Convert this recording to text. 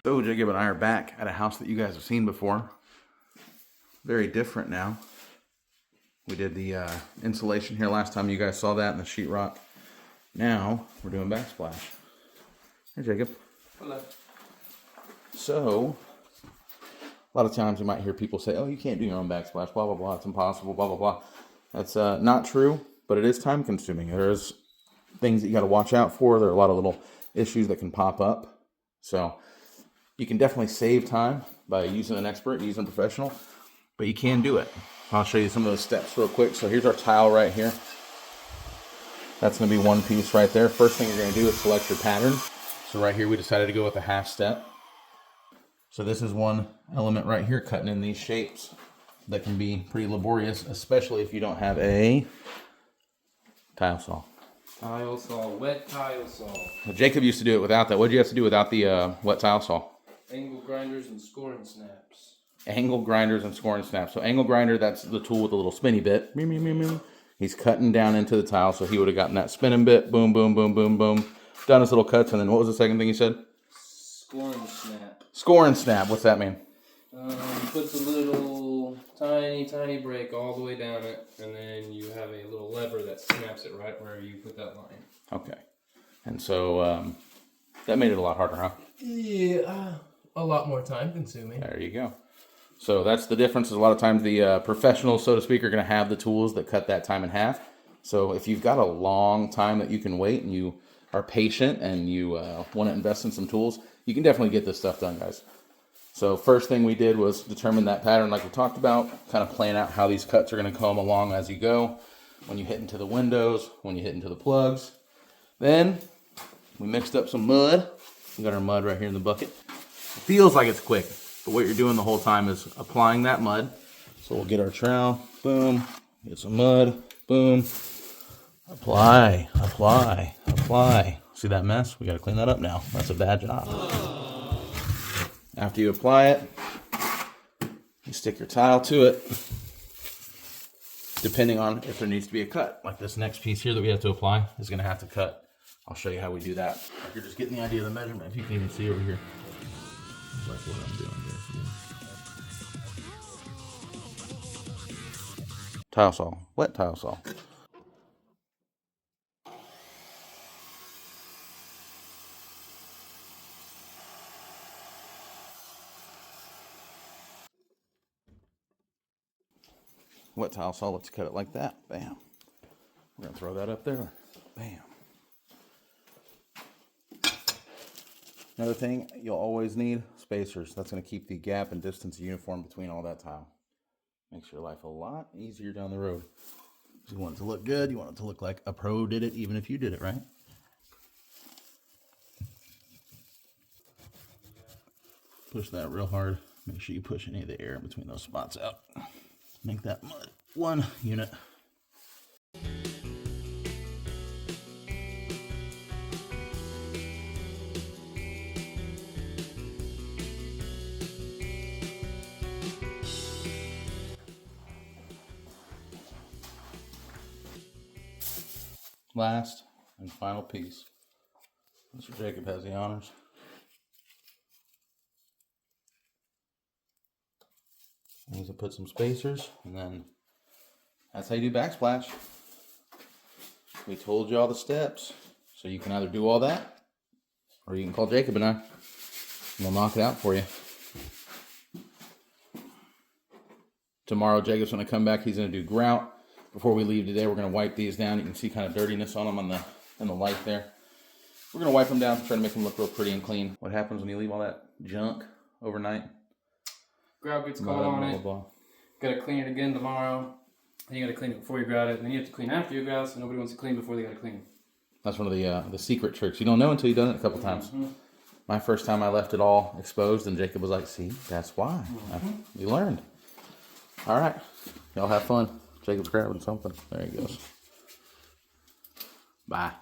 So Jacob and I are back at a house that you guys have seen before. Very different now. We did the insulation here last time. You guys saw that in the sheetrock. Now we're doing backsplash. Hey Jacob. Hello. So a lot of times you might hear people say, "Oh, you can't do your own backsplash. Blah blah blah. It's impossible. Blah blah blah." That's not true, but it is time consuming. There's things that you got to watch out for. There are a lot of little issues that can pop up. So you can definitely save time by using an expert, using a professional, but you can do it. I'll show you some of those steps real quick. So here's our tile right here. That's going to be one piece right there. First thing you're going to do is select your pattern. So right here we decided to go with a half step. So this is one element right here, cutting in these shapes that can be pretty laborious, especially if you don't have a tile saw. Tile saw, wet tile saw. Well, Jacob used to do it without that. What did you have to do without the wet tile saw? Angle grinders and scoring snaps. Angle grinders and scoring snaps. So angle grinder, that's the tool with the little spinny bit. He's cutting down into the tile, so he would have gotten that spinning bit. Boom, boom, boom, boom, boom. Done his little cuts, and then what was the second thing he said? Scoring snap. Scoring snap. What's that mean? Puts a little tiny break all the way down it, and then you have a little lever that snaps it right where you put that line. Okay. And so that made it a lot harder, huh? Yeah, a lot more time consuming. There you go. So that's the difference. Is a lot of times the professionals, so to speak, are going to have the tools that cut that time in half. So if you've got a long time that you can wait and you are patient and you want to invest in some tools, you can definitely get this stuff done, guys. So first thing we did was determine that pattern like we talked about, kind of plan out how these cuts are going to come along as you go, when you hit into the windows, when you hit into the plugs. Then we mixed up some mud. We got our mud right here in the bucket. It feels like it's quick, but what you're doing the whole time is applying that mud. So we'll get our trowel, boom, get some mud, boom, apply. See that mess? We got to clean that up now. That's a bad job. After you apply it, you stick your tile to it, depending on if there needs to be a cut. Like this next piece here that we have to apply is going to have to cut. I'll show you how we do that. If you're just getting the idea of the measurement, if you can even see over here. Like what I'm doing here. Tile saw, wet tile saw. Wet tile saw, let's cut it like that. Bam. We're gonna throw that up there. Bam. Another thing you'll always need, spacers. That's gonna keep the gap and distance uniform between all that tile. Makes your life a lot easier down the road. You want it to look good, you want it to look like a pro did it, even if you did it, right? Push that real hard. Make sure you push any of the air in between those spots out. Make that mud one unit. Last and final piece. Mr. Jacob has the honors. I need to put some spacers, and then that's how you do backsplash. We told you all the steps, so you can either do all that, or you can call Jacob and I, and we'll knock it out for you. Tomorrow, Jacob's going to come back. He's going to do grout. Before we leave today, we're going to wipe these down. You can see kind of dirtiness on them in the light there. We're going to wipe them down, try to make them look real pretty and clean. What happens when you leave all that junk overnight? Grout gets caught on it. Got to clean it again tomorrow. Then you got to clean it before you grout it. And then you have to clean after you grout, so nobody wants to clean before they got to clean. That's one of the secret tricks. You don't know until you've done it a couple times. My first time I left it all exposed, and Jacob was like, see, that's why. We learned. All right. Y'all have fun. Jacob's grabbing something. There he goes. Bye.